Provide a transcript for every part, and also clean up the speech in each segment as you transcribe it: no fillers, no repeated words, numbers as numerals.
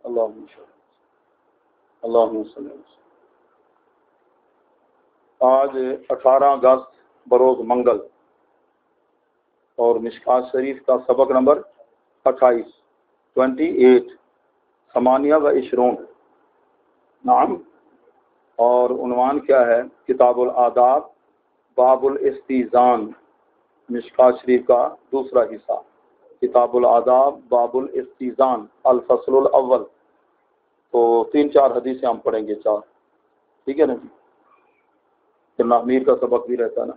اللہم صل اللہم صل۔ آج 18 اگست بروز منگل اور مشکات شریف کا سبق نمبر 28 28 نعم، اور عنوان کیا ہے؟ کتاب الآداب باب الاستیزان، مشکات شریف کا دوسرا حصہ، کتاب الآداب باب الاستیزان الفصل الاول۔ تو 3-4 حدیثیں ہم پڑھیں گے، 4، ٹھیک ہے نا جی؟ پھر امیر کا سبق بھی رہتا ہے نا۔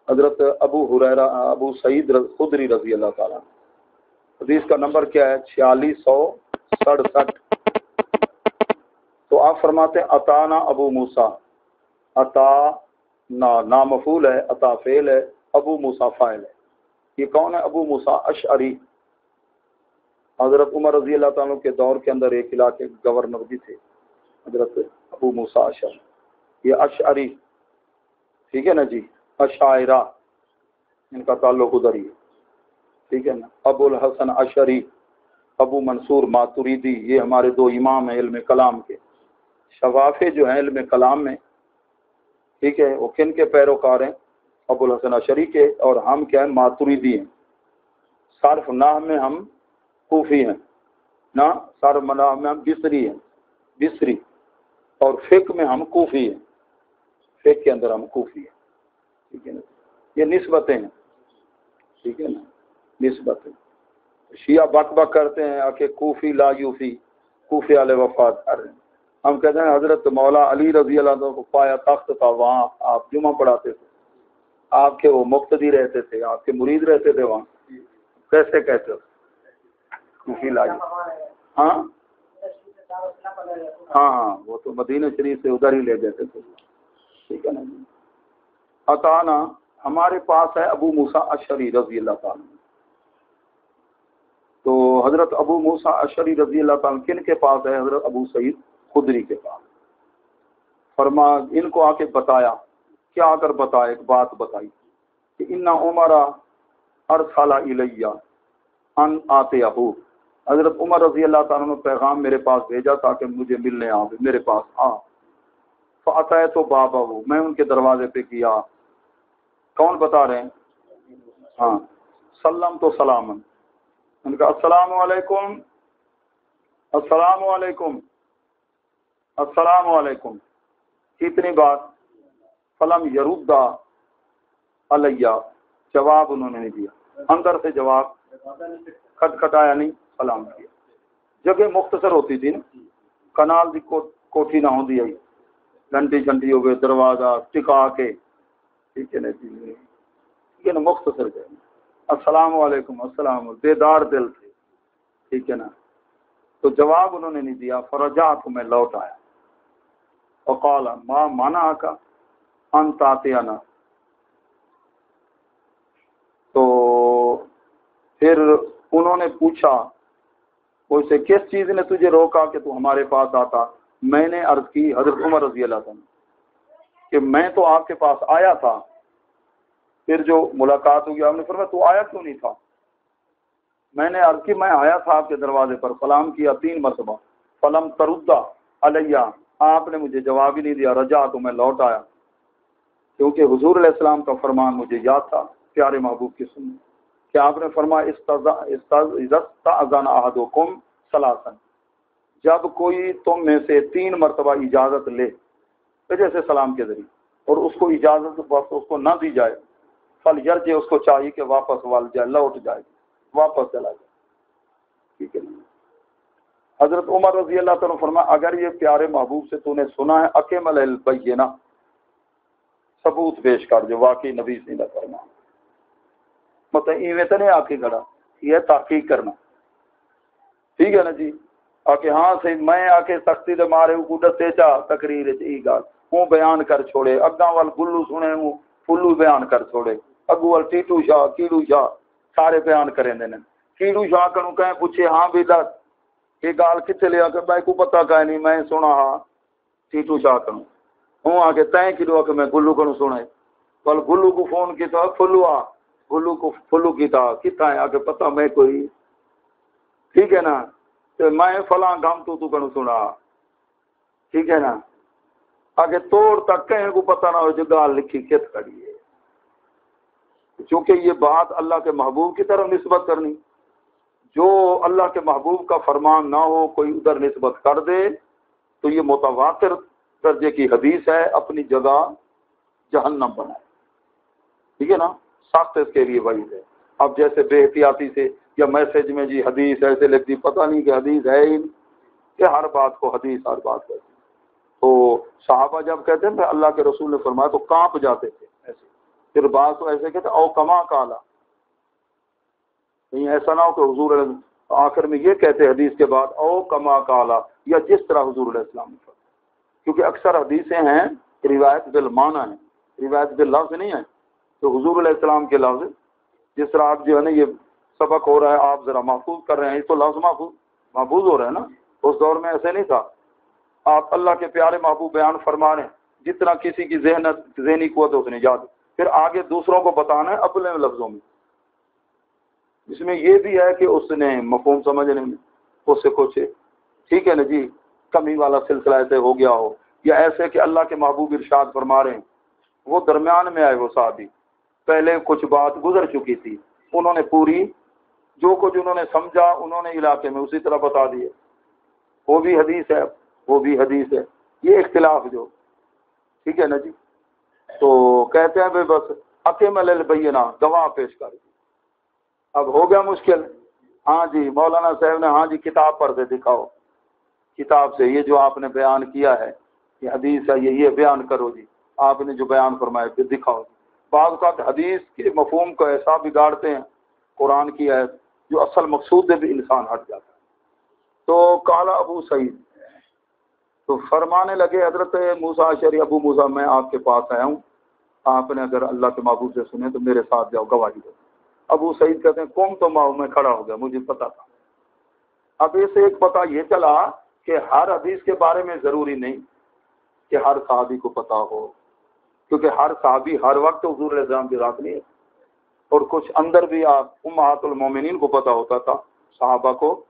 حضرت ابو سعید خدری رضی اللہ تعالیٰ، حدیث کا نمبر کیا ہے؟ 4667۔ تو آپ فرماتے ہیں اتانا ابو موسیٰ، اتا نامفعول ہے، اتا فعل ہے، ابو موسیٰ فاعل ہے۔ یہ کون ہے؟ ابو موسیٰ اشعری، حضرت عمر رضی اللہ تعالیٰ کے دور کے اندر ایک علاقے گورنر بھی تھے حضرت ابو موسیٰ اشعری، یہ اشعری، ٹھیک ہے نا جی؟ اشاعرہ ان کا تعلق ادھر ہی ہے، ٹھیک ہے نا؟ ابو الحسن اشعری، ابو منصور ماتریدی، یہ ہمارے 2 امام ہیں علم کلام کے۔ شفافے جو ہیں علم کلام میں، ٹھیک ہے، وہ کن کے پیروکار ہیں؟ ابو الحسن اشعری کے، اور ہم کیا ہیں؟ ماتریدی ہیں۔ صرف نحو میں ہم کوفی ہیں نا، صرف نحو میں ہم بصری ہیں، بصری، اور فقہ میں ہم کوفی ہیں، فقہ کے اندر ہم کوفی ہیں، ٹھیک ہے نا؟ یہ نسبتیں ہیں، ٹھیک ہے نا؟ نسبتیں۔ شیعہ بک بک کرتے ہیں کہ کوفی لا یوفی، کوفی والے وفات کر رہے ہیں۔ ہم کہتے ہیں حضرت مولا علی رضی اللہ عنہ کو پایا تخت تھا، وہاں آپ جمعہ پڑھاتے تھے، آپ کے وہ مقتدی رہتے تھے، آپ کے مرید رہتے تھے وہاں، کیسے کہتے ہو کوفی لا یوفی؟ ہاں ہاں، وہ تو مدینہ شریف سے ادھر ہی لے جاتے تھے، ٹھیک ہے نا؟ اتانا، ہمارے پاس ہے ابو موسیٰ اشعری رضی اللہ تعالیٰ۔ تو حضرت ابو موسیٰ اشعری رضی اللہ تعالیٰ کن کے پاس ہے؟ حضرت ابو سعید خدری کے پاس۔ فرما ان کو آ کے بتایا، کیا آ کر بتایا؟ ایک بات بتائی کہ ان عمر ارسل الیہ ان آتیہ، حضرت عمر رضی اللہ تعالیٰ نے پیغام میرے پاس بھیجا تاکہ مجھے ملنے آ، میرے پاس آ۔ فأتیت بابہ، میں ان کے دروازے پہ گیا۔ کون بتا رہے ہیں؟ ہاں، سلم تو سلامن، ان کا السلام علیکم، السلام علیکم، السلام علیکم، کتنی بار؟ فلم یرد علیہ، جواب انہوں نے نہیں دیا، اندر سے جواب کھٹکھٹایا نہیں، سلام کیا۔ جگہ مختصر ہوتی تھی نا، کنال دی کوٹھی نہ ہوندی ہے، گھنٹی گھنٹی ہو گئے، دروازہ ٹکا کے، ٹھیک ہے نا جی؟ ٹھیک ہے نا؟ مختصر ہے، السلام علیکم، السلام، بیدار دل تھے، ٹھیک ہے نا؟ تو جواب انہوں نے نہیں دیا۔ فرجعت، میں لوٹ آیا، وقال ما منعک ان تأتینا، تو پھر انہوں نے پوچھا اس سے، کس چیز نے تجھے روکا کہ تو ہمارے پاس آتا؟ میں نے عرض کی، حضرت عمر رضی اللہ عنہ، کہ میں تو آپ کے پاس آیا تھا، پھر جو ملاقات ہوگی آپ نے فرمایا تو آیا کیوں نہیں تھا؟ میں نے عرض کی میں آیا تھا آپ کے دروازے پر، سلام کیا 3 مرتبہ، فلم تردہ علیہ، آپ نے مجھے جواب ہی نہیں دیا۔ رجا، تو میں لوٹ آیا، کیونکہ حضور علیہ السلام کا فرمان مجھے یاد تھا، پیارے محبوب کی سنت، کہ آپ نے فرمایا استأذن احدکم ثلاثا، جب کوئی تم میں سے 3 مرتبہ اجازت لے، جیسے سلام کے ذریعے، اور اس کو اجازت اس کو نہ دی جائے، فلیرجع، اس کو چاہیے کہ واپس وال جائے، لوٹ جائے، واپس چلا جائے، ٹھیک ہے نا؟ حضرت عمر رضی اللہ تعالیٰ فرمایا اگر یہ پیارے محبوب سے تو نے سنا ہے، اکمل البینہ، ثبوت پیش کر جو واقعی نبی سے نہ کرنا، مطلب ایویں تو نہیں آ کے کھڑا، یہ تحقیق کرنا، ٹھیک ہے نا جی؟ آ کے ہاں صحیح، میں آ کے سختی دے مارے کو دسے چا تقریر ای گل ہوں بیان کر چھوڑے، اگاں وال گلو سنے ہوں فلو بیان کر چھوڑے، اگو وال ٹیٹو شاہ کیڑو شاہ سارے بیان کریں دے، کیڑو شاہ کنوں کہیں پوچھے ہاں بھی دس یہ گال کتنے لیا کہ میں کو پتہ کہ نہیں، میں سنا ہاں ٹیٹو شاہ کنوں، ہوں آ کے تین کلو کہ میں گلو کنوں سنے، کل گلو کو فون کیا فلو آ، گلو کو فلو کیتا کتنا ہے آ کے پتہ میں کوئی، ٹھیک ہے نا؟ تو میں فلاں گام تو کنو سنا، ٹھیک ہے نا، آگے توڑ تک کہیں کو پتہ نہ ہو جو گال لکھی کت کھڑی ہے، چونکہ یہ بات اللہ کے محبوب کی طرف نسبت کرنی، جو اللہ کے محبوب کا فرمان نہ ہو کوئی ادھر نسبت کر دے تو یہ متواتر درجے کی حدیث ہے، اپنی جگہ جہنم بنائے، ٹھیک ہے نا، سخت اس کے لیے وعید ہے۔ اب جیسے بے احتیاطی سے یا میسج میں جی حدیث ایسے لکھتی، پتہ نہیں کہ حدیث ہے ہی کہ ہر بات کو حدیث ہر بات کہتی، تو صحابہ جب کہتے ہیں اللہ کے رسول نے فرمایا تو کانپ جاتے تھے ایسے، پھر بات تو ایسے کہتے او کما کالا، نہیں ایسا نہ ہو کہ حضور آخر میں یہ کہتے حدیث کے بعد او کما کالا، یا جس طرح حضور علیہ السلام نے فرمایا، کیونکہ اکثر حدیثیں ہیں روایت بالمعنی ہیں، روایت باللفظ نہیں ہے، تو حضور علیہ السلام کے لفظ جس طرح آپ جو ہے نا یہ سبق ہو رہا ہے آپ ذرا محفوظ کر رہے ہیں، تو لفظ محفوظ ہو رہا ہے نا، اس دور میں ایسے نہیں تھا، آپ اللہ کے پیارے محبوب بیان فرما رہے ہیں، جتنا کسی کی ذہنی قوت اس نے یاد، پھر آگے دوسروں کو بتانا ہے اپنے لفظوں میں، اس میں یہ بھی ہے کہ اس نے مفہوم سمجھنے میں اس سے کچھ ٹھیک ہے نا جی کمی والا سلسلہ ایسے ہو گیا ہو، یا ایسے کہ اللہ کے محبوب ارشاد فرما رہے ہیں، وہ درمیان میں آئے وہ صحابی، پہلے کچھ بات گزر چکی تھی، انہوں نے پوری جو کچھ انہوں نے سمجھا انہوں نے علاقے میں اسی طرح بتا دیے، وہ بھی حدیث ہے وہ بھی حدیث ہے، یہ اختلاف جو ٹھیک ہے نا جی، تو کہتے ہیں بھائی بس اکمل البینہ گواہ پیش کر، اب ہو گیا مشکل، ہاں جی مولانا صاحب نے ہاں جی کتاب پر سے دکھاؤ، کتاب سے یہ جو آپ نے بیان کیا ہے یہ حدیث ہے، یہ بیان کرو جی، آپ نے جو بیان فرمایا پھر دکھاؤ جی۔ بعض اوقات حدیث کے مفہوم کو ایسا بگاڑتے ہیں قرآن کی آیت جو اصل مقصود سے بھی انسان ہٹ جاتا ہے۔ تو قال ابو سعید، تو فرمانے لگے حضرت موسیٰ اشعری، ابو موسیٰ میں آپ کے پاس آیا ہوں، آپ نے اگر اللہ کے محبوب سے سنے تو میرے ساتھ جاؤ گواہی دو۔ ابو سعید کہتے ہیں قوم تو ماؤ میں کھڑا ہو گیا، مجھے پتا تھا۔ اب اس سے ایک پتہ یہ چلا کہ ہر حدیث کے بارے میں ضروری نہیں کہ ہر صحابی کو پتا ہو، کیونکہ ہر صحابی ہر وقت حضور علیہ السلام کی ذات نہیں ہے، اور کچھ اندر بھی آپ امہات المومنین کو پتا ہوتا تھا، صحابہ کو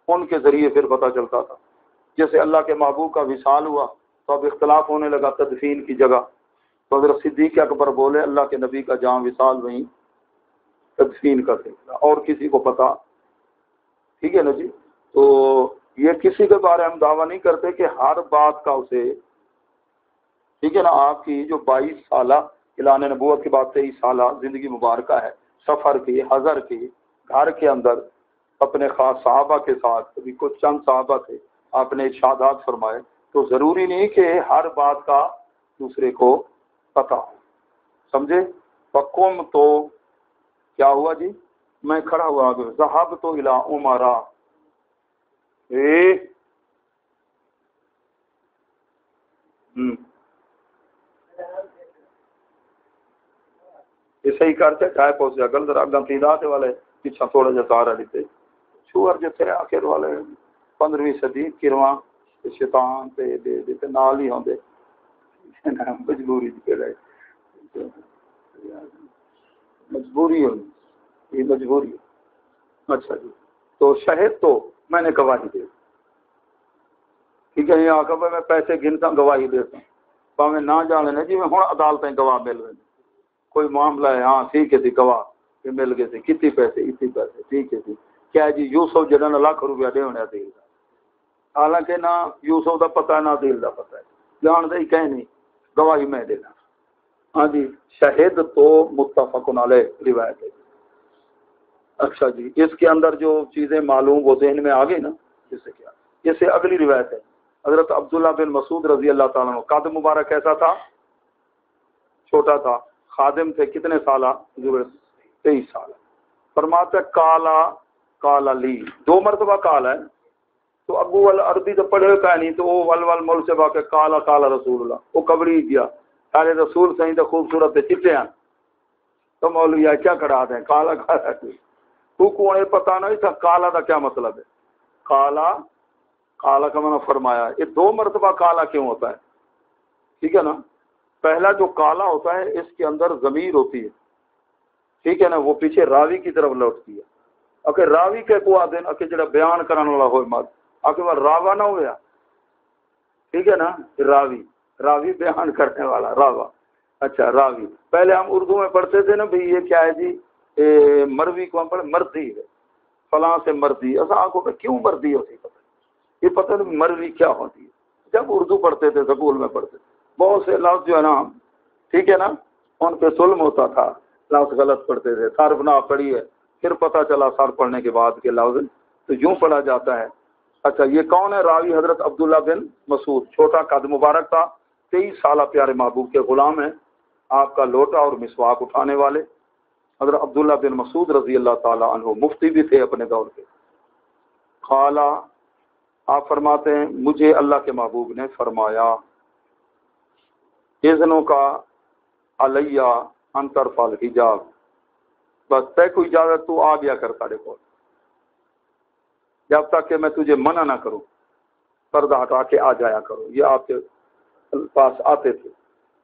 ان کے ذریعے پھر پتا چلتا تھا۔ جیسے اللہ کے محبوب کا وصال ہوا تو اب اختلاف ہونے لگا تدفین کی جگہ، تو حضرت صدیق اکبر بولے اللہ کے نبی کا جہاں وصال وہیں تدفین کا سلسلہ، اور کسی کو پتا ٹھیک ہے نا جی۔ تو یہ کسی کے بارے ہم دعویٰ نہیں کرتے کہ ہر بات کا اسے ٹھیک ہے نا، آپ کی جو 22 سالہ اعلان نبوت کے بعد 23 سالہ زندگی مبارکہ ہے، سفر کی، حضر کی، گھر کے اندر اپنے خاص صحابہ کے ساتھ، کبھی کچھ چند صحابہ تھے آپ نے ارشادات فرمائے، تو ضروری نہیں کہ ہر بات کا دوسرے کو پتہ ہو، سمجھے؟ فقم تو کیا ہوا جی، میں کھڑا ہوا آگے، ذہب تو الی عمرا، یہ صحیح کرتے ٹائپ ہو سکا گل ذرا گنتیدات والے پیچھا تھوڑا جا سارا دیتے شوہر جو تھے آخر والے 15ویں صدی کرواں شیطان تے دے دیتے نال ہی ہوندے مجبوری کے رہے، مجبوری ہوئی یہ مجبوری۔ اچھا جی، تو شہد تو میں نے گواہی دے، ٹھیک ہے، یہ آخر میں پیسے گنتا گواہی دیتا ہوں، پاویں نہ جانے جی میں ہوں عدالتیں گواہ مل رہے ہیں، کوئی معاملہ ہے ہاں ٹھیک ہے جی گواہ یہ مل گئے تھے، کتنے پیسے اتنے پیسے، ٹھیک ہے جی، کیا جی یوسف جنہوں نے ₹1,00,000 دے ہونے دل کا، حالانکہ نہ یوسف کا پتہ ہے نہ دل کا پتہ ہے، جان دے کہیں نہیں، گواہی میں دینا۔ ہاں جی، شہد تو متفق علیہ روایت ہے۔ اچھا جی، اس کے اندر جو چیزیں معلوم وہ ذہن میں آ گئی نا، جس سے کیا، اس سے اگلی روایت ہے حضرت عبداللہ بن مسعود رضی اللہ تعالیٰ عنہ، قد مبارک کیسا تھا؟ چھوٹا تھا، خادم تھے، کتنے سالہ؟ 23 سال۔ فرماتے کالا کالا لی، 2 مرتبہ کالا ہے، تو ابو العربی تو پڑھے کا نہیں، تو وہ ول مول سے باقی کالا کالا رسول اللہ، وہ قبری گیا سارے رسول صحیح تو خوبصورت چٹے ہیں، تو مولوی کیا کھڑا دیں کالا کالا، کو پتہ نہیں تھا کالا کا کیا مطلب ہے، کالا کالا کا میں نے فرمایا یہ 2 مرتبہ کالا کیوں ہوتا ہے، ٹھیک ہے نا، پہلا جو کالا ہوتا ہے اس کے اندر ضمیر ہوتی ہے، ٹھیک ہے نا، وہ پیچھے راوی کی طرف لوٹتی ہے، اکے راوی کے کو آدھے اکے جڑا بیان کرنے والا ہوئے مات اکے وہ راوا نہ ہویا، ٹھیک ہے نا، راوی بیان کرنے والا راوا، اچھا راوی۔ پہلے ہم اردو میں پڑھتے تھے نا بھئی یہ کیا ہے جی، مروی کو ہم پڑھے مرضی ہے، فلاں سے مرضی، ایسا آنکھوں پہ کیوں مرضی ہوتی پتہ یہ پتہ نہیں مروی کیا ہوتی ہے۔ جب اردو پڑھتے تھے سکول میں پڑھتے تھے بہت سے لفظ جو ہے نا، ٹھیک ہے نا، ان پہ ظلم ہوتا تھا، لفظ غلط پڑھتے تھے، صرف نہ پڑھی ہے، پھر پتہ چلا صرف پڑھنے کے بعد کہ لفظ تو یوں پڑھا جاتا ہے۔ اچھا یہ کون ہے راوی؟ حضرت عبداللہ بن مسعود، چھوٹا قد مبارک تھا، 23 سالہ پیارے محبوب کے غلام ہیں، آپ کا لوٹا اور مسواک اٹھانے والے حضرت عبداللہ بن مسعود رضی اللہ تعالی عنہ، مفتی بھی تھے اپنے دور کے۔ قالا، آپ فرماتے ہیں مجھے اللہ کے محبوب نے فرمایا، اذنوں کا علیہ ان ترفع الحجاب، بس تے کو اجازت تو آ گیا کر ساڑے کو، جب تک کہ میں تجھے منع نہ کروں پردہ ہٹا کے آ جایا کرو۔ یہ آپ کے پاس آتے تھے،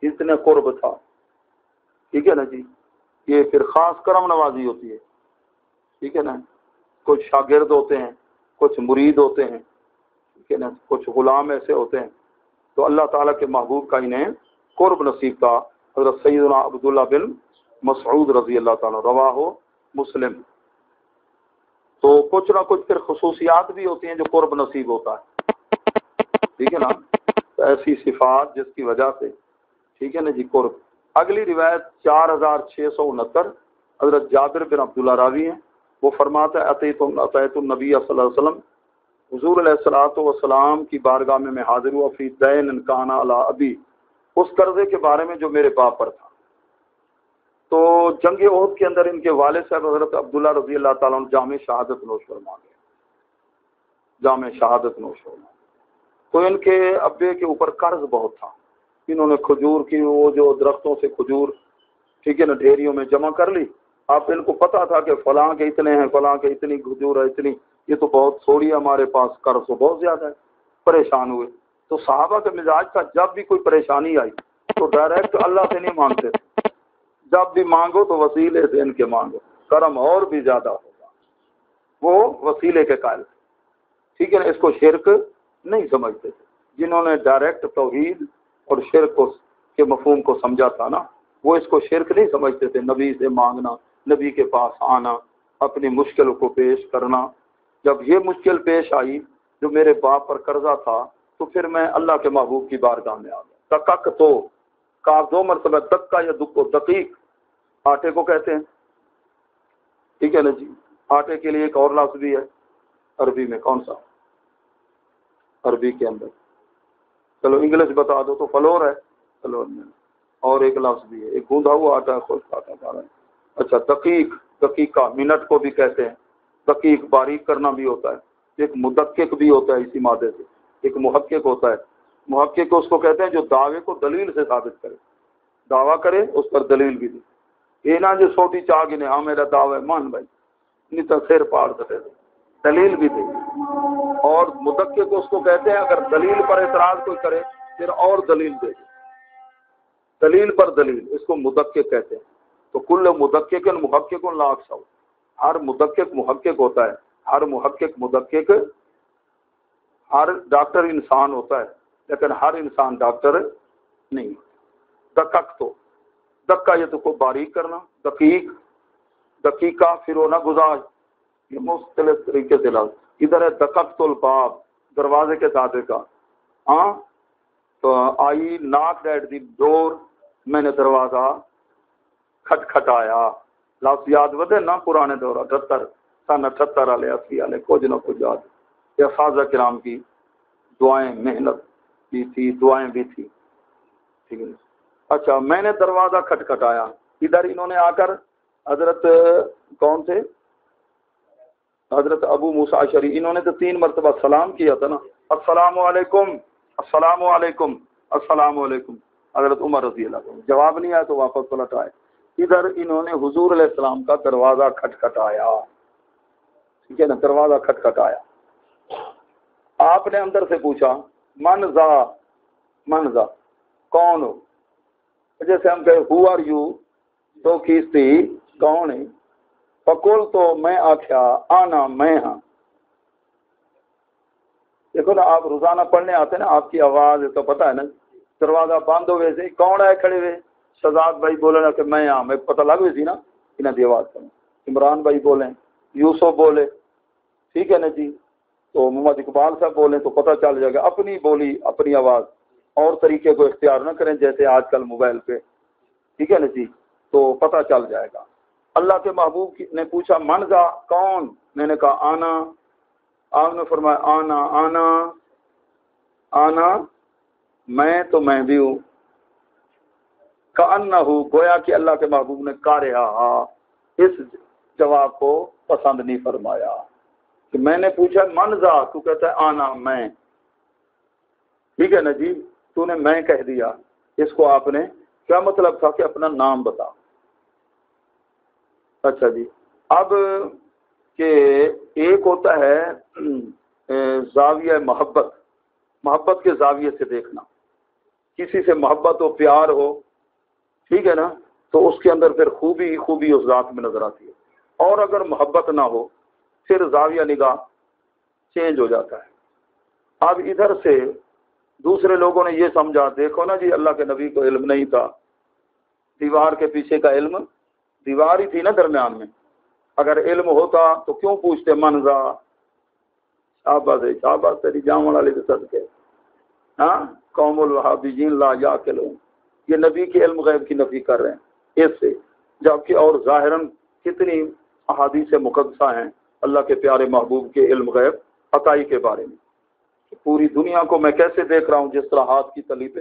اتنے قرب تھا، ٹھیک ہے نا جی۔ یہ پھر خاص کرم نوازی ہوتی ہے، ٹھیک ہے نا، کچھ شاگرد ہوتے ہیں، کچھ مرید ہوتے ہیں، ٹھیک ہے نا، کچھ غلام ایسے ہوتے ہیں، تو اللہ تعالیٰ کے محبوب کا انہیں قرب نصیب تھا۔ حضرت سیدنا عبداللہ بن مسعود رضی اللہ تعالیٰ، رواہ مسلم۔ تو کچھ نہ کچھ پھر خصوصیات بھی ہوتی ہیں جو قرب نصیب ہوتا ہے، ٹھیک ہے نا، تو ایسی صفات جس کی وجہ سے، ٹھیک ہے نا جی، قرب۔ اگلی روایت 4669، حضرت جابر بن عبداللہ راوی ہیں، وہ فرماتا ہے اتیت النبی صلی اللہ علیہ وسلم، حضور علیہ الصلوۃ والسلام کی بارگاہ میں حاضر ہوا، فی دین کان علی ابی، اس قرضے کے بارے میں جو میرے باپ پر تھا۔ تو جنگ احد کے اندر ان کے والد صاحب حضرت عبداللہ رضی اللہ تعالیٰ عنہ جامع شہادت نوش فرما گئے، جامع شہادت نوش فرما۔ تو ان کے ابے کے اوپر قرض بہت تھا، انہوں نے کھجور کی وہ جو درختوں سے کھجور، ٹھیک ہے نا، ڈھیریوں میں جمع کر لی۔ آپ ان کو پتا تھا کہ فلاں کے اتنے ہیں، فلاں کے اتنی کھجور ہے، اتنی، یہ تو بہت تھوڑی ہے ہمارے پاس، قرض تو بہت زیادہ ہے، پریشان ہوئے۔ تو صحابہ کا مزاج تھا جب بھی کوئی پریشانی آئی تو ڈائریکٹ اللہ سے نہیں مانگتے تھے، جب بھی مانگو تو وسیلے سے ان کے مانگو، کرم اور بھی زیادہ ہوگا، وہ وسیلے کے قائل تھے، ٹھیک ہے نا، اس کو شرک نہیں سمجھتے تھے۔ جنہوں نے ڈائریکٹ توحید اور شرک کے مفہوم کو سمجھا تھا نا، وہ اس کو شرک نہیں سمجھتے تھے۔ نبی سے مانگنا، نبی کے پاس آنا، اپنی مشکل کو پیش کرنا۔ جب یہ مشکل پیش آئی جو میرے باپ پر قرضہ تھا، تو پھر میں اللہ کے محبوب کی بارگاہ میں آ گیا۔ دقق تو کاف 2 مرتبہ، دکا یا دکو، دقیق آٹے کو کہتے ہیں، ٹھیک ہے نا جی۔ آٹے کے لیے ایک اور لفظ بھی ہے عربی میں، کون سا؟ عربی کے اندر، چلو انگلش بتا دو تو فلور ہے، فلور میں اور ایک لفظ بھی ہے، ایک گوندھا ہوا آٹا ہے، خشک آٹا پارا ہے۔ اچھا دقیق، دقیقہ منٹ کو بھی کہتے ہیں، دقیق باریک کرنا بھی ہوتا ہے۔ ایک مدقق بھی ہوتا ہے اسی مادے سے، ایک محقق ہوتا ہے۔ محقق اس کو کہتے ہیں جو دعوے کو دلیل سے ثابت کرے، دعویٰ کرے اس پر دلیل بھی دے، یہ نہ جو چھوٹی چاہ گنے ہاں میرا دعویٰ ہے مان بھائی، نہیں تو سیر پاڑ دے، دلیل بھی دے۔ اور مدقق اس کو کہتے ہیں اگر دلیل پر اعتراض کوئی کرے پھر اور دلیل دے، دلیل پر دلیل، اس کو مدقق کہتے ہیں۔ تو کل مدقق محقق لا اکثر، ہر مدقق محقق ہوتا ہے، ہر محقق مدقق، ہر ڈاکٹر انسان ہوتا ہے لیکن ہر انسان ڈاکٹر نہیں۔ دقق تو دکا یہ تو کو باریک کرنا، دقیق، دقیقہ، پھر وہ نہ گزار، یہ مختلف طریقے سے لفظ۔ ادھر ہے دققت الباب، دروازے کے دادے کا، ہاں تو آئی ناک ایٹ دی ڈور، میں نے دروازہ کھٹکھٹایا۔ لفظ یاد ودے نا پرانے دور 78 سن 78 والے 80 والے کچھ نہ کچھ یاد۔ یہ اساتذہ کرام کی دعائیں، محنت بھی تھی، دعائیں بھی تھی، ٹھیک ہے۔ اچھا میں نے دروازہ کھٹکھٹایا، ادھر انہوں نے آ کر حضرت کون تھے؟ حضرت ابو موسیٰ اشعری، انہوں نے تو 3 مرتبہ سلام کیا تھا نا، السلام علیکم، السلام علیکم، السلام علیکم۔ حضرت عمر رضی اللہ عنہ جواب نہیں آیا تو واپس پلٹ آئے۔ ادھر انہوں نے حضور علیہ السلام کا دروازہ کھٹکھٹایا، ٹھیک ہے نا، دروازہ کھٹکھٹایا۔ آپ نے اندر سے پوچھا من ذا، کون ہو؟ جیسے ہم کہیں ہو آر یو، تو کیستی کون ہے؟ فقول تو میں آخیا آنا میں ہاں. دیکھو نا آپ روزانہ پڑھنے آتے ہیں نا, آپ کی آواز تو پتہ ہے نا, دروازہ بند ہوئے سے کون ہے کھڑے ہوئے, شہزاد بھائی بولے نا کہ میں ہاں, میں پتہ لگ ہوئی سی نا انہاں دی آواز سے. عمران بھائی بولیں, یوسف بولے, ٹھیک ہے نا جی, تو محمد اقبال صاحب بولیں تو پتہ چل جائے گا. اپنی بولی اپنی آواز, اور طریقے کو اختیار نہ کریں جیسے آج کل موبائل پہ, ٹھیک ہے نا جی, تو پتہ چل جائے گا. اللہ کے محبوب نے پوچھا من ذا کون, میں نے کہا آنا. آپ نے فرمایا آنا آنا آنا میں تو میں بھی ہوں. کأنہ گویا کہ اللہ کے محبوب نے کارہا اس جواب کو پسند نہیں فرمایا کہ میں نے پوچھا من ذا, تو کہتا ہے آنا میں, ٹھیک ہے نا جی, تو نے میں کہہ دیا. اس کو آپ نے کیا مطلب تھا کہ اپنا نام بتا. اچھا جی, اب کہ ایک ہوتا ہے زاویہ محبت, محبت کے زاویے سے دیکھنا. کسی سے محبت ہو, پیار ہو, ٹھیک ہے نا, تو اس کے اندر پھر خوبی خوبی اس ذات میں نظر آتی ہے. اور اگر محبت نہ ہو پھر زاویہ نگاہ چینج ہو جاتا ہے. اب ادھر سے دوسرے لوگوں نے یہ سمجھا, دیکھو نا جی اللہ کے نبی کو علم نہیں تھا, دیوار کے پیچھے کا علم, دیوار ہی تھی نا درمیان میں, اگر علم ہوتا تو کیوں پوچھتے منزا. شاباش ہے, شاباش تیری جامع والے کے صدقے. ہاں, قوم الوہابیین لا یعقلون, یہ نبی کے علم غیب کی نفی کر رہے ہیں اس سے, جبکہ اور ظاہراً کتنی احادیث مقدسہ ہیں اللہ کے پیارے محبوب کے علم غیب عطائی کے بارے میں. پوری دنیا کو میں کیسے دیکھ رہا ہوں جس طرح ہاتھ کی تلی پہ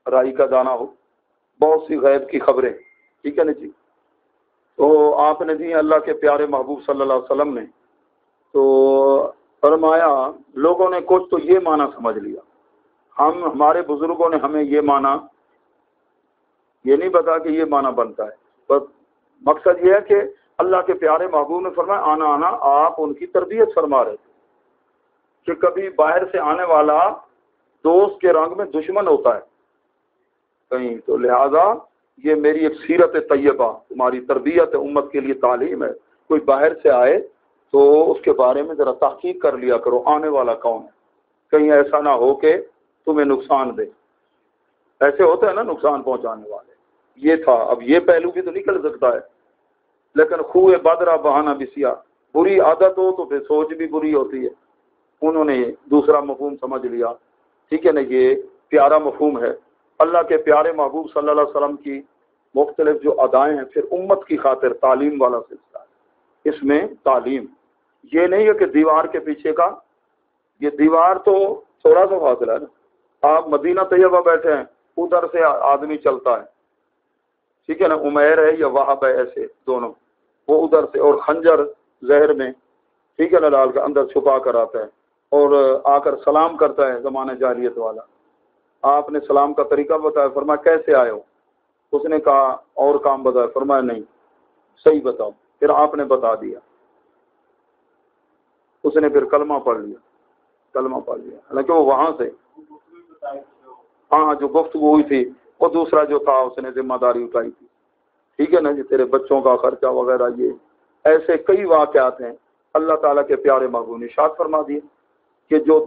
رائی کا دانہ ہو, بہت سی غیب کی خبریں, ٹھیک ہے نا جی. تو آپ نے دی اللہ کے پیارے محبوب صلی اللہ علیہ وسلم نے, تو فرمایا لوگوں نے کچھ تو یہ معنی سمجھ لیا, ہمارے بزرگوں نے ہمیں یہ معنی یہ نہیں بتا کہ یہ معنی بنتا ہے. بس مقصد یہ ہے کہ اللہ کے پیارے محبوب نے فرمایا آنا آنا, آپ ان کی تربیت فرما رہے تھے کہ کبھی باہر سے آنے والا دوست کے رنگ میں دشمن ہوتا ہے کہیں, تو لہذا یہ میری ایک سیرت طیبہ, تمہاری تربیت امت کے لیے تعلیم ہے. کوئی باہر سے آئے تو اس کے بارے میں ذرا تحقیق کر لیا کرو, آنے والا کون ہے, کہیں ایسا نہ ہو کہ تمہیں نقصان دے. ایسے ہوتا ہے نا نقصان پہنچانے والے. یہ تھا. اب یہ پہلو بھی تو نکل سکتا ہے, لیکن خوہ بدرہ بہانہ بسیا, بری عادت ہو تو پھر سوچ بھی بری ہوتی ہے. انہوں نے دوسرا مفہوم سمجھ لیا, ٹھیک ہے نا, یہ پیارا مفہوم ہے. اللہ کے پیارے محبوب صلی اللہ علیہ وسلم کی مختلف جو ادائیں ہیں, پھر امت کی خاطر تعلیم والا سلسلہ ہے. اس میں تعلیم یہ نہیں ہے کہ دیوار کے پیچھے کا, یہ دیوار تو تھوڑا سا فاصلہ ہے نا. آپ مدینہ طیبہ بیٹھے ہیں, ادھر سے آدمی چلتا ہے, ٹھیک ہے نا, عمیر ہے یا وہب ہے, ایسے دونوں, وہ ادھر سے, اور خنجر زہر میں, ٹھیک ہے نا, ڈال کر اندر چھپا کر آتا ہے اور آ کر سلام کرتا ہے زمانہ جاہلیت والا. آپ نے سلام کا طریقہ بتایا, فرمایا کیسے آئے ہو, اس نے کہا اور کام بتایا, فرمایا نہیں صحیح بتاؤ, پھر آپ نے بتا دیا. اس نے پھر کلمہ پڑھ لیا, کلمہ پڑھ لیا, حالانکہ وہ وہاں سے, ہاں جو گفتگو ہوئی تھی وہ دوسرا جو تھا اس نے ذمہ داری اٹھائی تھی, ٹھیک ہے نا جی, تیرے بچوں کا خرچہ وغیرہ. یہ ایسے کئی واقعات ہیں. اللہ تعالیٰ کے پیارے محبوب نے ارشاد فرما دیے کہ جو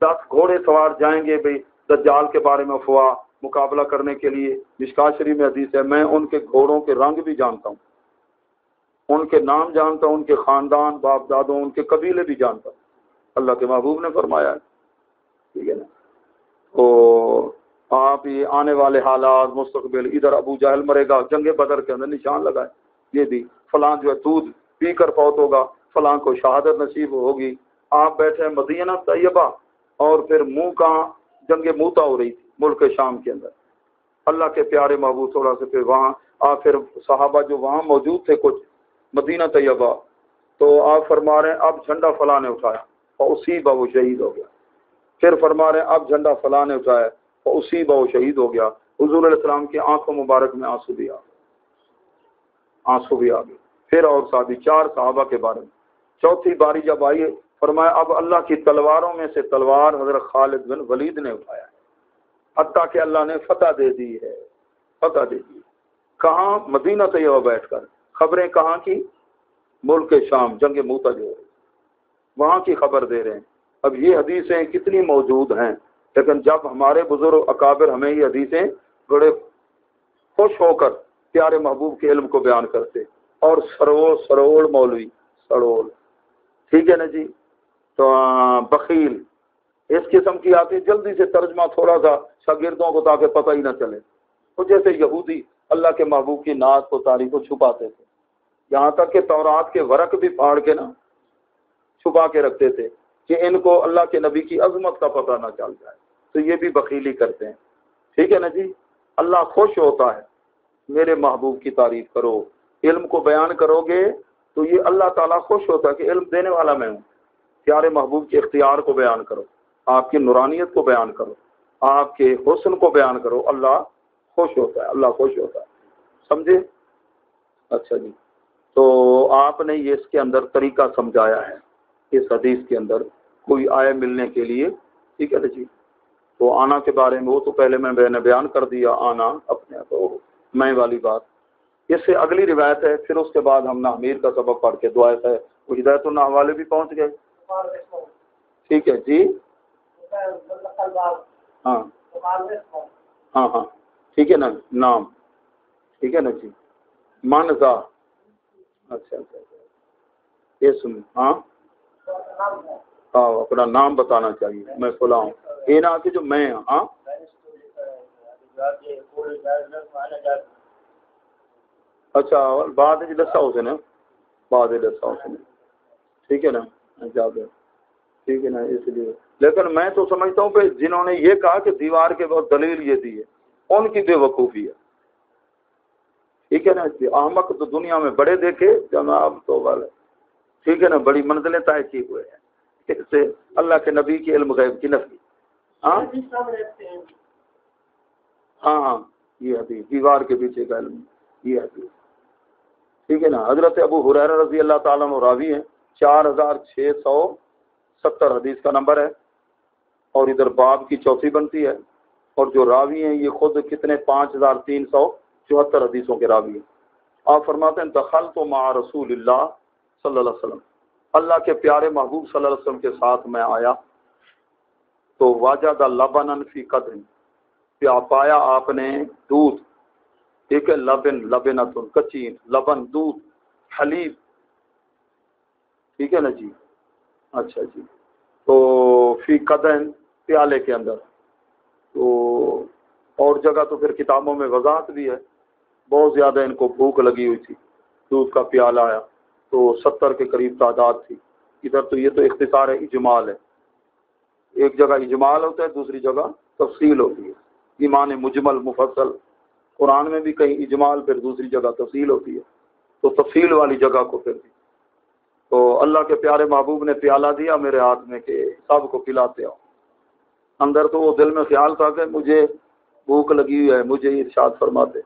10 گھوڑے سوار جائیں گے بھئی دجال کے بارے میں افواہ مقابلہ کرنے کے لیے, مشکاۃ شریف میں حدیث ہے, میں ان کے گھوڑوں کے رنگ بھی جانتا ہوں, ان کے نام جانتا ہوں, ان کے خاندان, باپ دادوں, ان کے قبیلے بھی جانتا ہوں. اللہ کے محبوب نے فرمایا ہے, ٹھیک ہے نا. تو آپ یہ آنے والے حالات, مستقبل, ادھر ابو جہل مرے گا, جنگ بدر کے اندر نشان لگائے, یہ بھی فلاں جو ہے دودھ پی کر فوت ہوگا, فلاں کو شہادت نصیب ہوگی. آپ بیٹھے ہیں مدینہ طیبہ, اور پھر منہ کہاں, جنگ موتا ہو رہی تھی ملک شام کے اندر. اللہ کے پیارے محبوب تھوڑا سے پھر وہاں پھر صحابہ جو وہاں موجود تھے کچھ مدینہ طیبہ, تو آپ فرما رہے ہیں اب جھنڈا فلاں نے اٹھایا اور اسی با وہ شہید ہو گیا. پھر فرما رہے ہیں اب جھنڈا فلاں نے اٹھایا اور اسی با وہ شہید ہو گیا. حضور علیہ السلام کی آنکھوں مبارک میں آنسو بھی آ گئے. پھر اور صحابی 4 صحابہ کے بارے میں. چوتھی باری جب آئی, فرمایا اب اللہ کی تلواروں میں سے تلوار حضرت خالد بن ولید نے اٹھایا ہے, حتیٰ کہ اللہ نے فتح دے دی ہے, فتح دے دی. کہاں؟ مدینہ طیبہ بیٹھ کر. خبریں کہاں کی؟ ملک شام جنگ موتا جو ہے وہاں کی خبر دے رہے ہیں. اب یہ حدیثیں کتنی موجود ہیں، لیکن جب ہمارے بزرگ اکابر ہمیں یہ حدیثیں بڑے خوش ہو کر پیارے محبوب کے علم کو بیان کرتے، اور سروڑ مولوی سروڑ، ٹھیک ہے نا جی، تو بخیل اس قسم کی آتی، جلدی سے ترجمہ تھوڑا سا شاگردوں کو تاکہ پتہ ہی نہ چلے. تو جیسے یہودی اللہ کے محبوب کی نعت کو تعریف کو چھپاتے تھے، یہاں تک کہ تورات کے ورق بھی پھاڑ کے نا چھپا کے رکھتے تھے کہ ان کو اللہ کے نبی کی عظمت کا پتہ نہ چل جائے. تو یہ بھی بخیلی کرتے ہیں، ٹھیک ہے نا جی. اللہ خوش ہوتا ہے، میرے محبوب کی تعریف کرو، علم کو بیان کرو گے تو یہ اللہ تعالیٰ خوش ہوتا ہے کہ علم دینے والا میں ہوں. پیارے محبوب کے اختیار کو بیان کرو، آپ کی نورانیت کو بیان کرو، آپ کے حسن کو بیان کرو، اللہ خوش ہوتا ہے، اللہ خوش ہوتا ہے. سمجھے؟ اچھا جی. تو آپ نے یہ اس کے اندر طریقہ سمجھایا ہے اس حدیث کے اندر کوئی آئے ملنے کے لیے، ٹھیک ہے نا جی. تو آنا کے بارے میں وہ تو پہلے میں نے بیان کر دیا، آنا اپنے تو میں والی بات. اس سے اگلی روایت ہے، پھر اس کے بعد ہم نامیر کا سبق پڑھ کے دعا ہے وہ ہدایت النحو والے بھی پہنچ گئے. ٹھیک ہے جی. ہاں ہاں ہاں ٹھیک ہے نا، نام ٹھیک ہے نا جی. منزا، اچھا اچھا یہ سن، ہاں ہاں اپنا نام بتانا چاہیے، میں کھلا ہوں یہ نہ کہ جو میں ہاں. اچھا بعد دسا اس نے، بعد دسا اس نے، ٹھیک ہے نا جاب، ٹھیک ہے نا. اس لیے لیکن میں تو سمجھتا ہوں کہ جنہوں نے یہ کہا کہ دیوار کے بعد دلیل یہ دی ہے ان کی بے وقوفی ہے، ٹھیک ہے نا. احمق تو دنیا میں بڑے دیکھے جناب تو والے، ٹھیک ہے نا، بڑی منزلیں طے کی ہوئے ہیں اس سے اللہ کے نبی کی علم غیب کی نفی. ہاں ہاں ہاں یہ حدیث دیوار کے پیچھے کا علم، یہ حدیث ٹھیک ہے نا. حضرت ابو ہریرہ رضی اللہ تعالیٰ عنہ راوی ہیں، 4670 حدیث کا نمبر ہے، اور ادھر باب کی چوتھی بنتی ہے. اور جو راوی ہیں یہ خود کتنے 5374 حدیثوں کے راوی ہیں. آپ فرماتے ہیں دخلت مع رسول اللہ صلی اللہ علیہ وسلم، اللہ کے پیارے محبوب صلی اللہ علیہ وسلم کے ساتھ میں آیا تو وجد لبنا فی قدر، پایا آپ نے دودھ، ٹھیک ہے، لبنتن کچی، لبن دودھ، حلیب، ٹھیک ہے نا جی. اچھا جی. تو فی قدر پیالے کے اندر، تو اور جگہ تو پھر کتابوں میں وضاحت بھی ہے، بہت زیادہ ان کو بھوک لگی ہوئی تھی، دودھ کا پیالہ آیا تو 70 کے قریب تعداد تھی. ادھر تو یہ تو اختصار ہے، اجمال ہے، ایک جگہ اجمال ہوتا ہے دوسری جگہ تفصیل ہوتی ہے. ایمان مجمل مفصل، قرآن میں بھی کہیں اجمال پھر دوسری جگہ تفصیل ہوتی ہے، تو تفصیل والی جگہ کو پھر دی. تو اللہ کے پیارے محبوب نے پیالہ دیا میرے ہاتھ میں کہ سب کو پلاتے آؤ. اندر تو وہ دل میں خیال تھا کہ مجھے بھوک لگی ہوئی ہے، مجھے ارشاد فرماتے.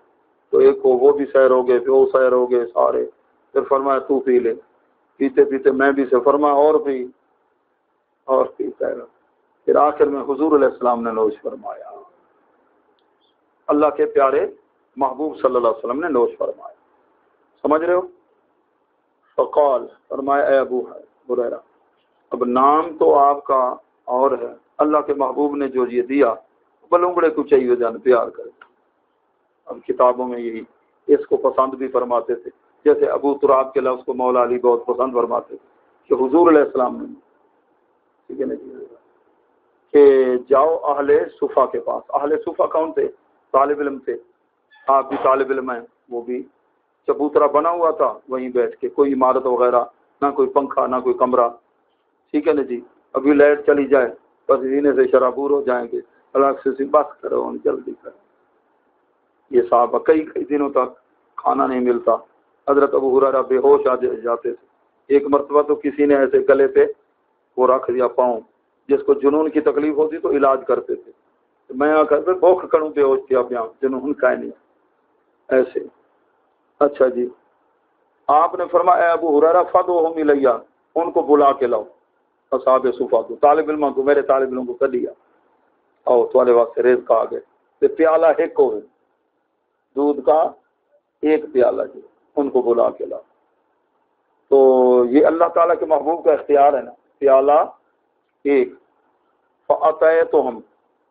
تو ایک کو وہ بھی سیر ہو گئے، پھر وہ سیر ہو گئے سارے، پھر فرمایا تو پی لے. پیتے پیتے میں بھی سے فرمایا اور پی سیر. پھر آخر میں حضور علیہ السلام نے نوش فرمایا، اللہ کے پیارے محبوب صلی اللہ علیہ وسلم نے نوش فرمایا. سمجھ رہے ہو؟ فقال، فرمایا اے ابو ہریرہ، اب نام تو آپ کا اور ہے، اللہ کے محبوب نے جو یہ دیا بلونگڑے کو چاہیے جان پیار کرے. اب کتابوں میں یہی اس کو پسند بھی فرماتے تھے، جیسے ابو تراب کے لفظ کو مولا علی بہت پسند فرماتے تھے کہ حضور علیہ السلام نے، ٹھیک ہے نا جی، کہ جاؤ اہل صفا کے پاس. اہل صفا کون تھے؟ طالب علم تھے، آپ بھی طالب علم ہیں، وہ بھی چبوترا بنا ہوا تھا وہیں بیٹھ کے، کوئی عمارت وغیرہ نہ، کوئی پنکھا نہ کوئی کمرہ، ٹھیک ہے نا جی. ابھی لائٹ چلی جائے پسینے سے شرابور ہو جائیں گے، الگ سے بس کرو جلدی کرو. یہ صحابہ کئی دنوں تک کھانا نہیں ملتا. حضرت ابو ہریرہ بے ہوش آ جاتے تھے. ایک مرتبہ تو کسی نے ایسے گلے پہ وہ رکھ دیا پاؤں، جس کو جنون کی تکلیف ہوتی تو علاج کرتے تھے. میں آ کر پہ بوکھ کروں بے ہوش کیا پیا، جنون کا نہیں ایسے. اچھا جی. آپ نے فرمایا اے ابو ہریرہ فدعوہم الیہ، ان کو بلا کے لاؤ، اصحاب صفا کو، طالب علموں کو، میرے طالب علموں کو کر دیا آؤ تمہارے واسطے رزق آ گئے. پیالہ ایک ہو دودھ کا، ایک پیالہ جی، ان کو بلا کے لاؤ. تو یہ اللہ تعالیٰ کے محبوب کا اختیار ہے نا، پیالہ ایک فَأَتَيْتُ ہم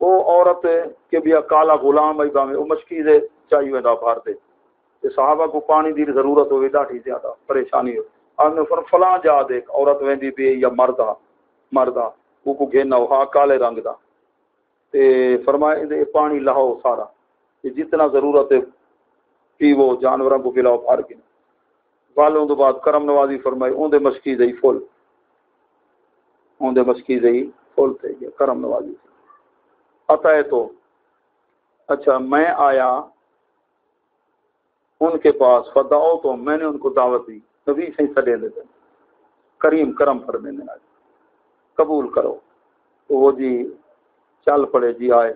وہ عورت کے بھی کالا غلام ایبا میں وہ مشکی سے چاہیے دا بھارتے کہ صحابہ کو پانی دی ضرورت ہوئی ڈاٹھی زیادہ پریشانی ہو آپ نے فلاں جا دیکھ عورت ویندی بھی یا مردہ وہ کو گھینا ہوا کالے رنگ دا تے فرمائے پانی لاؤ سارا کہ جتنا ضرورت ہے پیو جانوراں کو پلاؤ بھار کے والوں تو بعد کرم نوازی فرمائی اون دے مشکی دئی فل تھے گیا کرم نوازی آتا ہے تو اچھا میں آیا ان کے پاس فداؤ تو میں نے ان کو دعوت دی نبی سے سڈے دیتے کریم کرم فرمینے آئے قبول کرو تو وہ جی چل پڑے جی آئے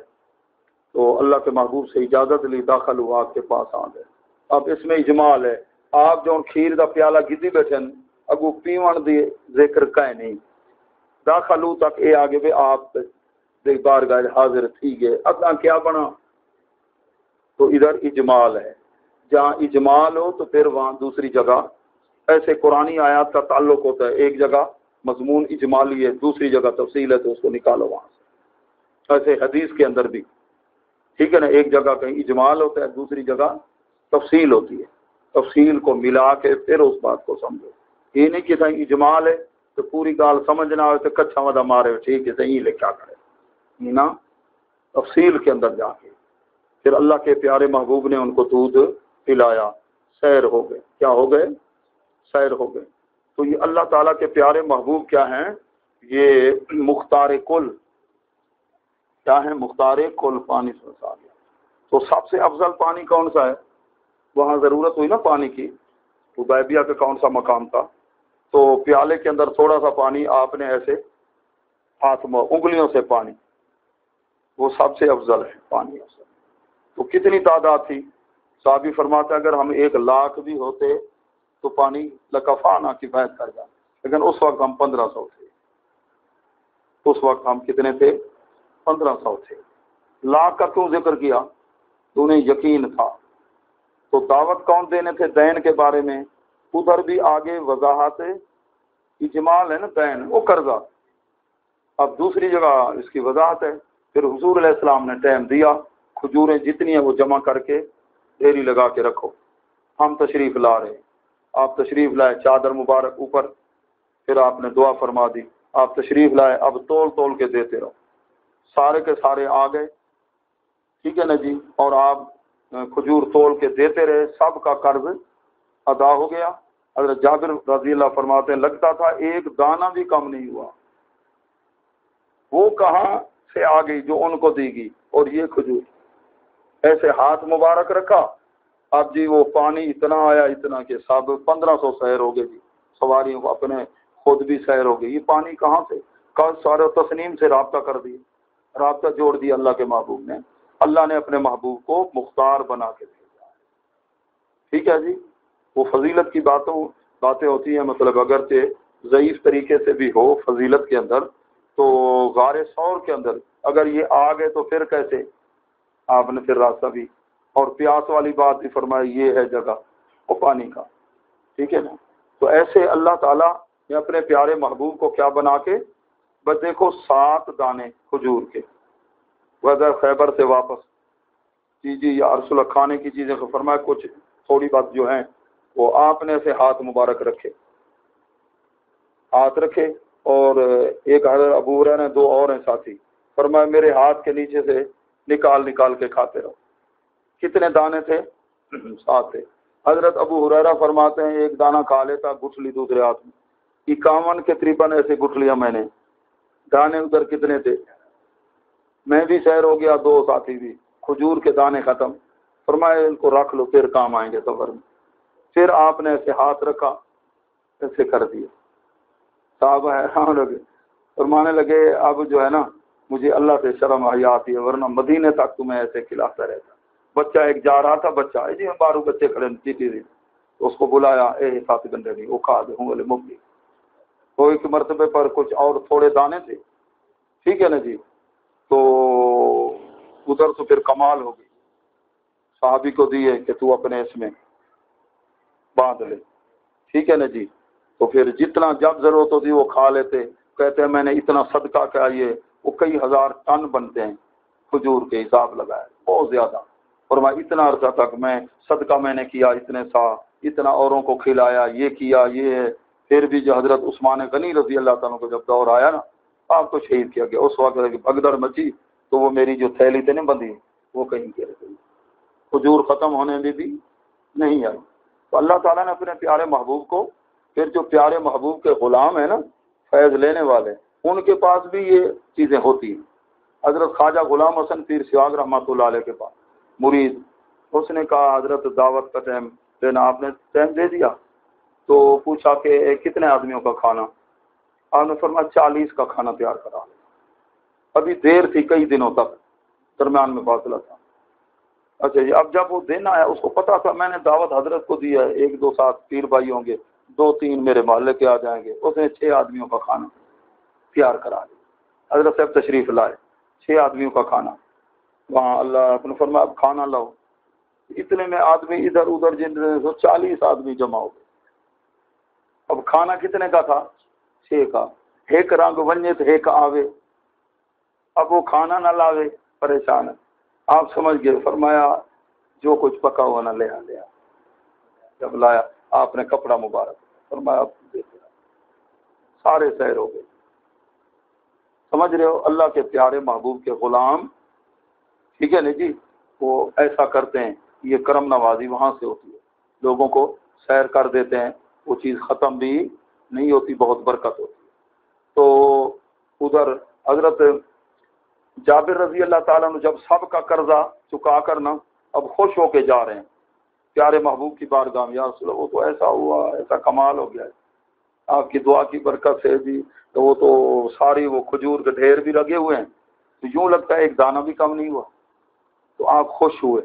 تو اللہ کے محبوب سے اجازت لی داخل ہوا آپ کے پاس آ گئے اب اس میں اجمال ہے آپ جو کھیر دا پیالہ گدی بیٹھے اگو پیون دی ذکر کہیں نہیں داخل ہو تک اے آگے بھی آپ دیکھ بار گئے حاضر تھی گئے اگاں کیا بنا تو ادھر اجمال ہے جہاں اجمال ہو تو پھر وہاں دوسری جگہ ایسے قرآنی آیات کا تعلق ہوتا ہے ایک جگہ مضمون اجمالی ہے دوسری جگہ تفصیل ہے تو اس کو نکالو وہاں سے ایسے حدیث کے اندر بھی ٹھیک ہے نا ایک جگہ کہیں اجمال ہوتا ہے دوسری جگہ تفصیل ہوتی ہے تفصیل کو ملا کے پھر اس بات کو سمجھو یہ نہیں کہ کہیں اجمال ہے تو پوری گال سمجھنا ہو تو کچھا ودا مارے ٹھیک ہے صحیح لے کیا کرے نا تفصیل کے اندر جا کے پھر اللہ کے پیارے محبوب نے ان کو دودھ پلایا سیر ہو گئے کیا ہو گئے سیر ہو گئے تو یہ اللہ تعالیٰ کے پیارے محبوب کیا ہیں یہ مختار کل کیا ہے مختار کل پانی سے آ گیا تو سب سے افضل پانی کون سا ہے وہاں ضرورت ہوئی نا پانی کی حدیبیہ کا کون سا مقام تھا تو پیالے کے اندر تھوڑا سا پانی آپ نے ایسے ہاتھ میں انگلیوں سے پانی وہ سب سے افضل ہے پانی افضل تو کتنی تعداد تھی صحابی فرماتا ہے اگر ہم 1,00,000 بھی ہوتے تو پانی لکفانہ کفایت کر جاتا لیکن اس وقت ہم 1500 تھے اس وقت ہم کتنے تھے 1500 تھے لاکھ کا کیوں ذکر کیا تو انہیں یقین تھا تو دعوت کون دینے تھے دین کے بارے میں ادھر بھی آگے وضاحت اجمال ہے نا دین وہ قرضہ اب دوسری جگہ اس کی وضاحت ہے پھر حضور علیہ السلام نے ٹائم دیا کھجوریں جتنی ہیں وہ جمع کر کے ڈھیری لگا کے رکھو ہم تشریف لا رہے آپ تشریف لائے چادر مبارک اوپر پھر آپ نے دعا فرما دی آپ تشریف لائے اب تول کے دیتے رہو سارے کے سارے آ گئے ٹھیک ہے نا جی اور آپ کھجور تول کے دیتے رہے سب کا قرض ادا ہو گیا حضرت جابر رضی اللہ فرماتے ہیں لگتا تھا ایک دانہ بھی کم نہیں ہوا وہ کہاں سے آ گئی جو ان کو دی گئی اور یہ کھجور ایسے ہاتھ مبارک رکھا اب جی وہ پانی اتنا آیا اتنا کہ سب 1500 سیر ہو گئے جی سواریوں کو اپنے خود بھی سیر ہو گئی یہ پانی کہاں سے کل سارے تسنیم سے رابطہ کر دیا رابطہ جوڑ دیا اللہ کے محبوب نے اللہ نے اپنے محبوب کو مختار بنا کے بھیجا ٹھیک ہے جی وہ فضیلت کی باتیں ہوتی ہیں مطلب اگرچہ ضعیف طریقے سے بھی ہو فضیلت کے اندر تو غار ثور کے اندر اگر یہ آ گئے تو پھر کیسے آپ نے پھر راستہ بھی اور پیاس والی بات بھی فرمائی یہ ہے جگہ وہ پانی کا ٹھیک ہے نا تو ایسے اللہ تعالیٰ نے اپنے پیارے محبوب کو کیا بنا کے بس دیکھو 7 دانے کھجور کے وغیر خیبر سے واپس جی یا ارسلہ کھانے کی چیزیں کو فرمایا کچھ تھوڑی بات جو ہیں وہ آپ نے ایسے ہاتھ مبارک رکھے اور ایک حضرت ابو ہریرہ نے 2 اور ہیں ساتھی فرمایا میرے ہاتھ کے نیچے سے نکال کے کھاتے رہو کتنے دانے تھے 7 تھے حضرت ابو ہریرہ فرماتے ہیں ایک دانہ کھا لیتا گٹھلی دوسرے ہاتھ میں 51 کے تقریباً ایسے گٹھلیاں میں نے دانے ادھر کتنے تھے میں بھی سیر ہو گیا 2 ساتھی بھی کھجور کے دانے ختم فرمایا ان کو رکھ لو پھر کام آئیں گے سفر میں پھر آپ نے ایسے ہاتھ رکھا ایسے کر دیا صاحب حیران لگے فرمانے لگے اب جو ہے نا مجھے اللہ سے شرم حیا آتی ہے ورنہ مدینے تک تمہیں ایسے کھلاتا رہتا بچہ ایک جا رہا تھا بچہ جی 12 بچے کھڑے تھی تو اس کو بلایا اے ساتھ گنڈے نہیں وہ کھا دے ہوں والے مفتی تو ایک مرتبے پر کچھ اور تھوڑے دانے تھے ٹھیک ہے نا جی تو ادھر تو پھر کمال ہو گئی صحابی کو دیے کہ تو اپنے اس میں باندھ لے ٹھیک ہے نا جی تو پھر جتنا جب ضرورت ہوتی وہ کھا لیتے. کہتے ہیں میں نے اتنا صدقہ کیا, یہ وہ کئی ہزار ٹن بنتے ہیں کھجور کے, حساب لگایا بہت زیادہ. اور میں اتنا عرصہ تک میں صدقہ میں نے کیا, اتنے سا اتنا اوروں کو کھلایا, یہ کیا, یہ ہے. پھر بھی جو حضرت عثمان غنی رضی اللہ تعالیٰ کو جب دور آیا نا, آپ کو شہید کیا گیا, اس وقت بھگدڑ مچی تو وہ میری جو تھیلی تھی نا بندھی وہ کہیں گر گئی, کھجور ختم ہونے میں بھی نہیں آئی. تو اللہ تعالیٰ نے اپنے پیارے محبوب کو, پھر جو پیارے محبوب کے غلام ہیں نا فیض لینے والے, ان کے پاس بھی یہ چیزیں ہوتی ہیں. حضرت خواجہ غلام حسن پیر سیاگ رحمۃ اللہ علیہ کے پاس مرید, اس نے کہا حضرت دعوت کا ٹائم دینا, آپ نے ٹائم دے دیا. تو پوچھا کہ کتنے آدمیوں کا کھانا, آپ نے فرمایا 40 کا کھانا تیار کرا. ابھی دیر تھی کئی دنوں تک, درمیان میں فاصلہ تھا. اچھا جی, اب جب وہ دن آیا اس کو پتا تھا میں نے دعوت حضرت کو دی ہے, 1-2 ساتھ پیر بھائی ہوں گے, 2-3 میرے محلے کے آ جائیں گے. اس نے 6 آدمیوں کا کھانا تیار کرا دیا. حضرت صاحب تشریف لائے, 6 آدمیوں کا کھانا وہاں. اللہ نے فرمایا اب کھانا لاؤ. اتنے میں آدمی ادھر ادھر جن 40 آدمی جمع ہو گئے. اب کھانا کتنے کا تھا؟ 6 کا. ایک رنگ ونجے تو ایک آوے, اب وہ کھانا نہ لاوے, پریشان ہے. آپ سمجھ گئے, فرمایا جو کچھ پکا ہوا نہ لے آ. جب لایا آپ نے کپڑا مبارک, فرمایا آپ دیکھ, سارے سیر ہو گئے. سمجھ رہے ہو, اللہ کے پیارے محبوب کے غلام, ٹھیک ہے نا جی, وہ ایسا کرتے ہیں. یہ کرم نوازی وہاں سے ہوتی ہے, لوگوں کو سیر کر دیتے ہیں, وہ چیز ختم بھی نہیں ہوتی, بہت برکت ہوتی ہے. تو ادھر حضرت جابر رضی اللہ تعالیٰ نے جب سب کا قرضہ چکا کر نا اب خوش ہو کے جا رہے ہیں پیارے محبوب کی بارگاہ میں, یا رسول اللہ وہ تو ایسا ہوا, ایسا کمال ہو گیا ہے آپ کی دعا کی برکت سے جی. تو وہ تو ساری وہ کھجور کے ڈھیر بھی لگے ہوئے ہیں, تو یوں لگتا ہے ایک دانہ بھی کم نہیں ہوا. تو آپ خوش ہوئے.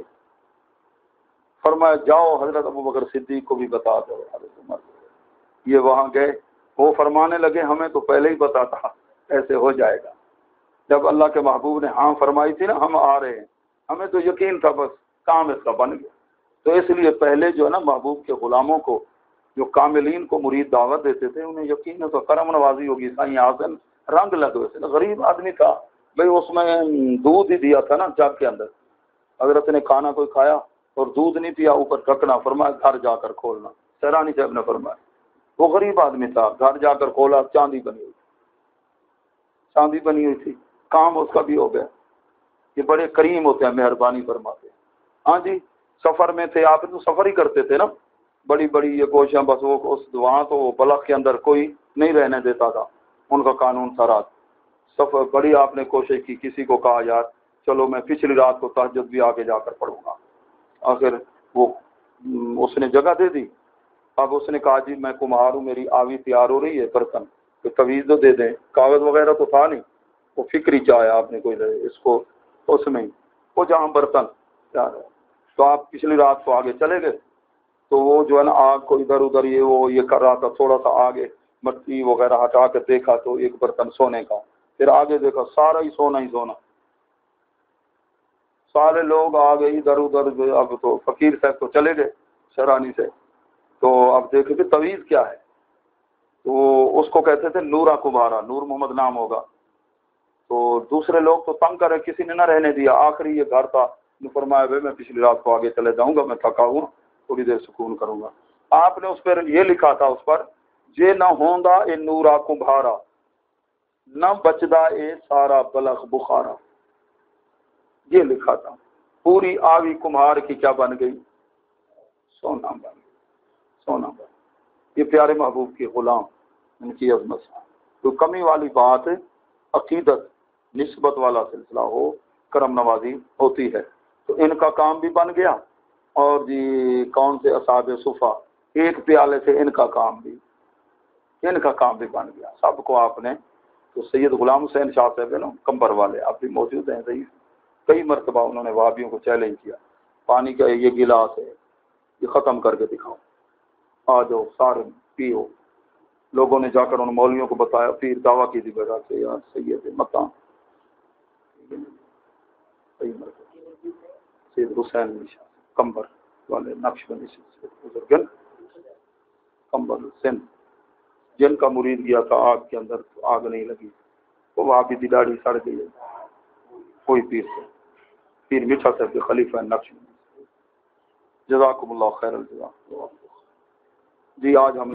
فرمایا جاؤ حضرت ابو بکر صدیق کو بھی بتا دو. حضرت عمر یہ وہاں گئے, وہ فرمانے لگے ہمیں تو پہلے ہی بتا تھا ایسے ہو جائے گا. جب اللہ کے محبوب نے ہاں فرمائی تھی نا ہم آ رہے ہیں, ہمیں تو یقین تھا, بس کام اس کا بن گیا. تو اس لیے پہلے جو ہے نا محبوب کے غلاموں کو, جو کاملین کو مرید دعوت دیتے تھے, انہیں یقین ہے تو کرم نوازی ہوگی. سائیں آزن رنگ لگے تھے, غریب آدمی تھا بھائی, اس میں دودھ ہی دیا تھا نا جگ کے اندر. حضرت نے کھانا کوئی کھایا اور دودھ نہیں پیا, اوپر ڈھکنا, فرمایا گھر جا کر کھولنا. سیرانی صاحب نے فرمایا, وہ غریب آدمی تھا, گھر جا کر کھولا, چاندی بنی ہوئی تھی, کام اس کا بھی ہو گیا. یہ بڑے کریم ہوتے ہیں, مہربانی فرماتے ہیں. ہاں جی, سفر میں تھے آپ, تو سفر ہی کرتے تھے نا, بڑی بڑی یہ کوششیں, بس وہ وہاں تو وہ بلخ کے اندر کوئی نہیں رہنے دیتا تھا, ان کا قانون تھا. رات سفر بڑی آپ نے کوشش کی, کسی کو کہا یار چلو میں پچھلی رات کو تہجد بھی آگے جا کر پڑھوں گا. آخر وہ اس نے جگہ دے دی. اب اس نے کہا جی میں کمہار ہوں, میری آوی تیار ہو رہی ہے, برتن تو تویز تو دے دیں. کاغذ وغیرہ تو تھا نہیں, وہ فکری چاہے آپ نے کوئی اس کو اس میں وہ جہاں برتن تیار ہے. تو آپ پچھلی رات کو آگے چلے گئے, تو وہ جو ہے نا آگ کو ادھر ادھر یہ کر رہا تھا, تھوڑا سا آگے مٹی وغیرہ ہٹا کے دیکھا تو ایک برتن سونے کا, پھر آگے دیکھا سارا ہی سونا. سارے لوگ آ گئے ادھر ادھر. اب تو فقیر صاحب تو چلے گئے شرانی سے, تو اب دیکھے کہ تویز کیا ہے. تو اس کو کہتے تھے نورا کبھارا, نور محمد نام ہوگا. تو دوسرے لوگ تو تنگ کرے, کسی نے نہ رہنے دیا. آخری یہ گھر تھا, فرمایا بھائی میں پچھلی رات کو آگے چلے جاؤں گا, میں تھکا ہوں, تھوڑی دیر سکون کروں گا. آپ نے اس پر یہ لکھا تھا, اس پر جے نہ ہوندا اے نورا کمبھارا, نہ بچدا اے سارا بلخ بخارا. یہ لکھا تھا. پوری آوی کمہار کی کیا بن گئی؟ سونا بن گئی. یہ پیارے محبوب کے غلام, ان کی عظمت. تو کمی والی بات عقیدت نسبت والا سلسلہ ہو, کرم نوازی ہوتی ہے. تو ان کا کام بھی بن گیا. اور جی کون سے اصحاب صفا, ایک پیالے سے ان کا کام بھی بن گیا. سب کو آپ نے, تو سید غلام حسین شاہ صاحب نا کمبر والے آپ بھی موجود ہیں, صحیح کئی مرتبہ انہوں نے وہابیوں کو چیلنج کیا, پانی کا یہ گلاس ہے یہ ختم کر کے دکھاؤ, آ جاؤ سارے پیو. لوگوں نے جا کر ان مولویوں کو بتایا, پیر دعویٰ کی تھی بجا سے یار سید مکان سید حسین شاہ کمبر والے, نقش بندی سے کمبر سندھ, جن کا مرید گیا تھا آگ کے اندر تو آگ نہیں لگی، وہ وہاں بھی داڑھی سڑ گئی، کوئی پیر سے پیر میٹھا صاحب کے خلیفہ نقش۔ جزاکم اللہ خیر الجزا۔ جی آج ہم